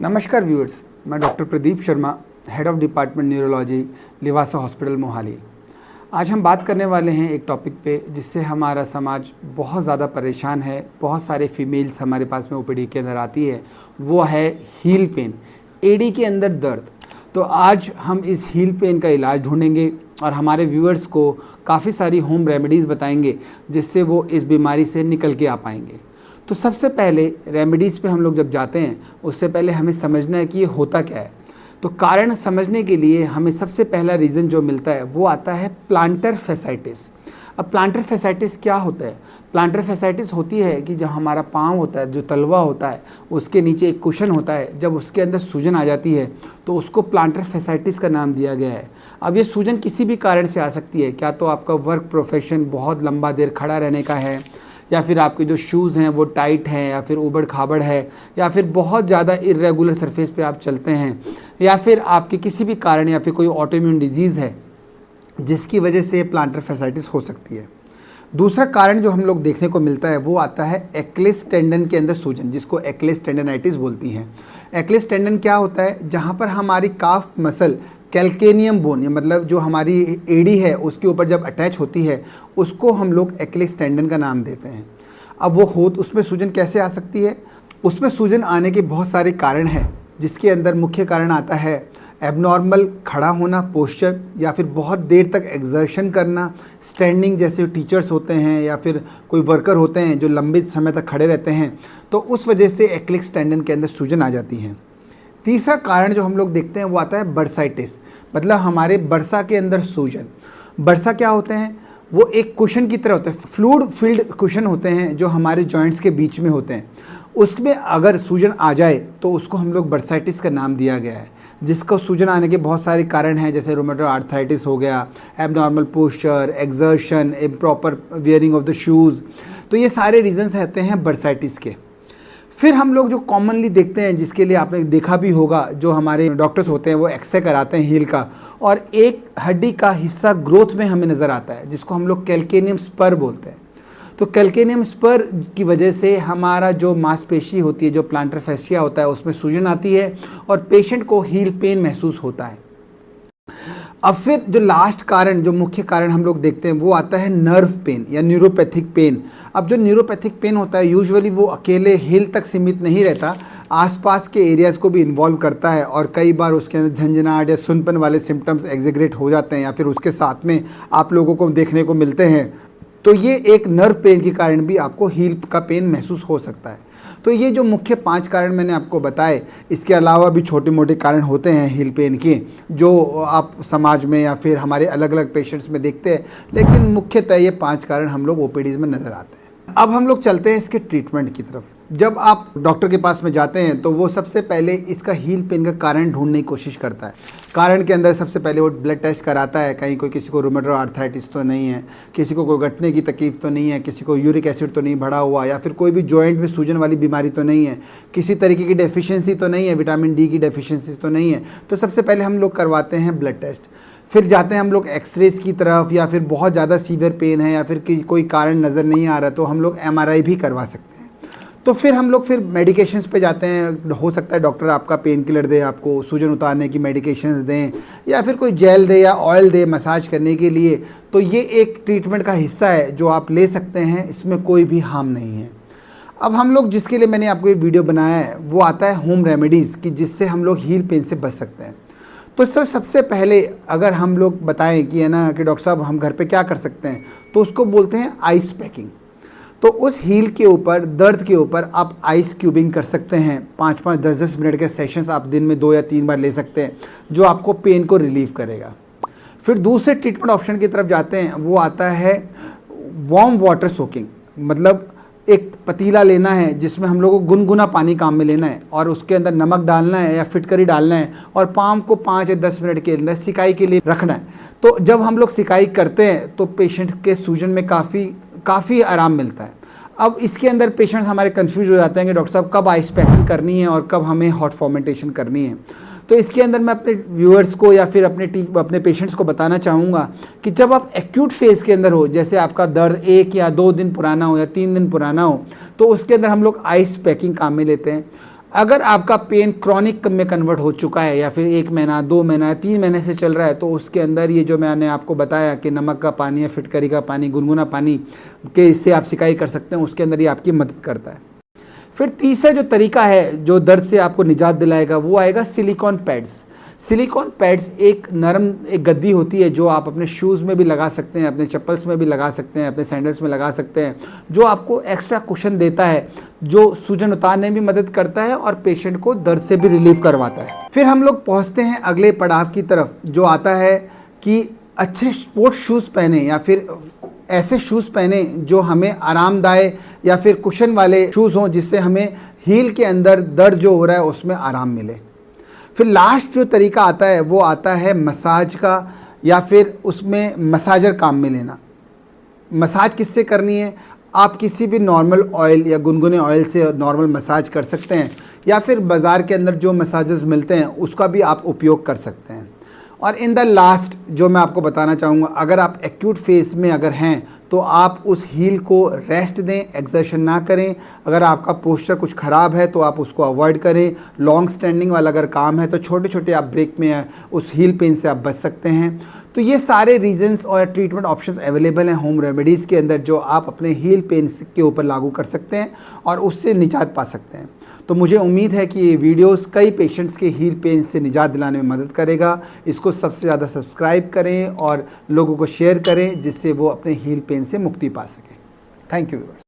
नमस्कार व्यूअर्स, मैं doctor Pradeep Sharma, head of department neurology, Livasa hospital Mohali. आज हम बात करने वाले हैं एक टॉपिक पे जिससे हमारा समाज बहुत ज़्यादा परेशान है। बहुत सारे फीमेल्स हमारे पास में ओपीडी के अंदर आती है, वो है हील पेन, एडी के अंदर दर्द। तो आज हम इस हील पेन का इलाज ढूंढेंगे और हमारे व्यूअर्स को काफ़ी सारी होम रेमेडीज़ बताएंगे जिससे वो इस बीमारी से निकल के आ पाएंगे। तो सबसे पहले रेमेडीज़ पे हम लोग जब जाते हैं उससे पहले हमें समझना है कि ये होता क्या है। तो कारण समझने के लिए हमें सबसे पहला रीज़न जो मिलता है वो आता है प्लांटर फैसाइटिस। अब प्लांटर फैसाइटिस क्या होता है? प्लांटर फैसाइटिस होती है कि जब हमारा पाँव होता है, जो तलवा होता है, उसके नीचे एक कुशन होता है, जब उसके अंदर सूजन आ जाती है तो उसको प्लांटर फैसाइटिस का नाम दिया गया है। अब ये सूजन किसी भी कारण से आ सकती है, क्या तो आपका वर्क प्रोफेशन बहुत लंबा देर खड़ा रहने का है, या फिर आपके जो शूज़ हैं वो टाइट हैं, या फिर ऊबड़ खाबड़ है, या फिर बहुत ज़्यादा इरेगुलर सरफेस पे आप चलते हैं, या फिर आपके किसी भी कारण या फिर कोई ऑटोइम्यून डिजीज़ है जिसकी वजह से प्लांटर फैसाइटिस हो सकती है। दूसरा कारण जो हम लोग देखने को मिलता है वो आता है एक्लेस टेंडन के अंदर सूजन, जिसको एक्लेस टेंडनाइटिस बोलती हैं। एक्लेस टेंडन क्या होता है? जहाँ पर हमारी काफ मसल कैल्केनियम बोन, मतलब जो हमारी एडी है उसके ऊपर जब अटैच होती है उसको हम लोग एक्लेस टेंडन का नाम देते हैं। अब वो उसमें सूजन कैसे आ सकती है? उसमें सूजन आने के बहुत सारे कारण हैं, जिसके अंदर मुख्य कारण आता है एबनॉर्मल खड़ा होना, पोस्चर, या फिर बहुत देर तक एक्सर्शन करना, स्टैंडिंग, जैसे टीचर्स होते हैं या फिर कोई वर्कर होते हैं जो लंबे समय तक खड़े रहते हैं, तो उस वजह से एक्लेस टेंडन के अंदर सूजन आ जाती है। तीसरा कारण जो हम लोग देखते हैं वो आता है बर्साइटिस, मतलब हमारे बर्सा के अंदर सूजन। बर्सा क्या होते हैं? वो एक कुशन की तरह होते हैं, फ्लूइड फिल्ड कुशन होते हैं जो हमारे जॉइंट्स के बीच में होते हैं। उसमें अगर सूजन आ जाए तो उसको हम लोग बर्साइटिस का नाम दिया गया है, जिसको सूजन आने के बहुत सारे कारण हैं, जैसे रोमेटोइड आर्थराइटिस हो गया, abnormal posture, exertion, improper wearing of the shoes. तो ये सारे रीजंस रहते हैं बर्साइटिस के। फिर हम लोग जो कॉमनली देखते हैं, जिसके लिए आपने देखा भी होगा, जो हमारे डॉक्टर्स होते हैं वो एक्सरे कराते हैं हील का, और एक हड्डी का हिस्सा ग्रोथ में हमें नज़र आता है जिसको हम लोग कैल्केनियम स्पर बोलते हैं। तो कैल्केनियम स्पर की वजह से हमारा जो मांसपेशी होती है, जो प्लांटर फैसिया होता है, उसमें सूजन आती है और पेशेंट को हील पेन महसूस होता है। अब फिर जो लास्ट कारण, जो मुख्य कारण हम लोग देखते हैं वो आता है नर्व पेन या न्यूरोपैथिक पेन। अब जो न्यूरोपैथिक पेन होता है यूजुअली वो अकेले हिल तक सीमित नहीं रहता, आसपास के एरियाज़ को भी इन्वॉल्व करता है, और कई बार उसके अंदर झंझनाहट या सुनपन वाले सिम्टम्स एग्जीग्रेट हो जाते हैं या फिर उसके साथ में आप लोगों को देखने को मिलते हैं। तो ये एक नर्व पेन के कारण भी आपको हील का पेन महसूस हो सकता है। तो ये जो मुख्य 5 कारण मैंने आपको बताए, इसके अलावा भी छोटे मोटे कारण होते हैं हील पेन के, जो आप समाज में या फिर हमारे अलग अलग पेशेंट्स में देखते हैं, लेकिन मुख्यतः ये 5 कारण हम लोग ओपीडीज में नज़र आते हैं। अब हम लोग चलते हैं इसके ट्रीटमेंट की तरफ। जब आप डॉक्टर के पास में जाते हैं तो वो सबसे पहले इसका हील पेन का कारण ढूंढने की कोशिश करता है। कारण के अंदर सबसे पहले वो ब्लड टेस्ट कराता है, कहीं कोई किसी को रूमेटॉइड आर्थराइटिस तो नहीं है, किसी को कोई घटने की तकलीफ तो नहीं है, किसी को यूरिक एसिड तो नहीं बढ़ा हुआ, या फिर कोई भी जॉइंट में सूजन वाली बीमारी तो नहीं है, किसी तरीके की डेफिशिएंसी तो नहीं है, विटामिन डी की डेफिशिएंसी तो नहीं है। तो सबसे पहले हम लोग करवाते हैं ब्लड टेस्ट। फिर जाते हैं हम लोग एक्सरेज की तरफ, या फिर बहुत ज़्यादा सीवियर पेन है या फिर कोई कारण नज़र नहीं आ रहा तो हम लोग एमआरआई भी करवा सकते हैं। तो फिर हम लोग फिर मेडिकेशंस पे जाते हैं। हो सकता है डॉक्टर आपका पेन किलर दे, आपको सूजन उतारने की मेडिकेशंस दें, या फिर कोई जेल दे या ऑयल दे मसाज करने के लिए। तो ये एक ट्रीटमेंट का हिस्सा है जो आप ले सकते हैं, इसमें कोई भी हार्म नहीं है। अब हम लोग जिसके लिए मैंने आपको ये वीडियो बनाया है वो आता है होम रेमेडीज़ की, जिससे हम लोग हील पेन से बच सकते हैं। तो सर सबसे पहले अगर हम लोग बताएं कि है ना कि डॉक्टर साहब हम घर पे क्या कर सकते हैं, तो उसको बोलते हैं आइस पैकिंग। तो उस हील के ऊपर, दर्द के ऊपर आप आइस क्यूबिंग कर सकते हैं। 5-5, 10-10 मिनट के सेशंस आप दिन में 2 या 3 बार ले सकते हैं, जो आपको पेन को रिलीव करेगा। फिर दूसरे ट्रीटमेंट ऑप्शन की तरफ जाते हैं, वो आता है वार्म वाटर सोकिंग। मतलब एक पतीला लेना है जिसमें हम लोगों को गुनगुना पानी काम में लेना है, और उसके अंदर नमक डालना है या फिटकरी डालना है, और पाम को 5 या 10 मिनट के अंदर सिकाई के लिए रखना है। तो जब हम लोग सिकाई करते हैं तो पेशेंट के सूजन में काफ़ी आराम मिलता है। अब इसके अंदर पेशेंट्स हमारे कंफ्यूज हो जाते हैं कि डॉक्टर साहब कब आइस पैकिंग करनी है और कब हमें हॉट फॉर्मेंटेशन करनी है। तो इसके अंदर मैं अपने व्यूअर्स को या फिर अपने पेशेंट्स को बताना चाहूँगा कि जब आप एक्यूट फेज़ के अंदर हो, जैसे आपका दर्द 1 या 2 दिन पुराना हो या 3 दिन पुराना हो, तो उसके अंदर हम लोग आइस पैकिंग काम में लेते हैं। अगर आपका पेन क्रॉनिक में कन्वर्ट हो चुका है या फिर 1 महीना 2 महीना 3 महीने से चल रहा है, तो उसके अंदर ये जो मैंने आपको बताया कि नमक का पानी या फिटकरी का पानी, गुनगुना पानी के इससे आप सिकाई कर सकते हैं, उसके अंदर ये आपकी मदद करता है। फिर तीसरा जो तरीका है जो दर्द से आपको निजात दिलाएगा वो आएगा सिलिकॉन पैड्स। सिलिकॉन पैड्स एक नरम एक गद्दी होती है जो आप अपने शूज़ में भी लगा सकते हैं, अपने चप्पल्स में भी लगा सकते हैं, अपने सैंडल्स में लगा सकते हैं, जो आपको एक्स्ट्रा कुशन देता है, जो सूजन उतारने में भी मदद करता है और पेशेंट को दर्द से भी रिलीफ करवाता है। फिर हम लोग पहुँचते हैं अगले पड़ाव की तरफ, जो आता है कि अच्छे स्पोर्ट्स शूज़ पहने या फिर ऐसे शूज़ पहने जो हमें आरामदायक या फिर कुशन वाले शूज़ हों, जिससे हमें हील के अंदर दर्द जो हो रहा है उसमें आराम मिले। फिर लास्ट जो तरीका आता है वो आता है मसाज का, या फिर उसमें मसाजर काम में लेना। मसाज किससे करनी है? आप किसी भी नॉर्मल ऑयल या गुनगुने ऑयल से नॉर्मल मसाज कर सकते हैं, या फिर बाज़ार के अंदर जो मसाजेस मिलते हैं उसका भी आप उपयोग कर सकते हैं। और इन द लास्ट जो मैं आपको बताना चाहूँगा, अगर आप एक्यूट फेज में अगर हैं तो आप उस हील को रेस्ट दें, एक्सर्शन ना करें। अगर आपका पोस्चर कुछ ख़राब है तो आप उसको अवॉइड करें। लॉन्ग स्टैंडिंग वाला अगर काम है तो छोटे छोटे आप ब्रेक में उस हील पेन से आप बच सकते हैं। तो ये सारे रीजंस और ट्रीटमेंट ऑप्शंस अवेलेबल हैं होम रेमेडीज़ के अंदर, जो आप अपने हील पेन के ऊपर लागू कर सकते हैं और उससे निजात पा सकते हैं। तो मुझे उम्मीद है कि ये वीडियोस कई पेशेंट्स के हील पेन से निजात दिलाने में मदद करेगा। इसको सबसे ज़्यादा सब्सक्राइब करें और लोगों को शेयर करें, जिससे वो अपने हील पेन से मुक्ति पा सकें। Thank you viewers.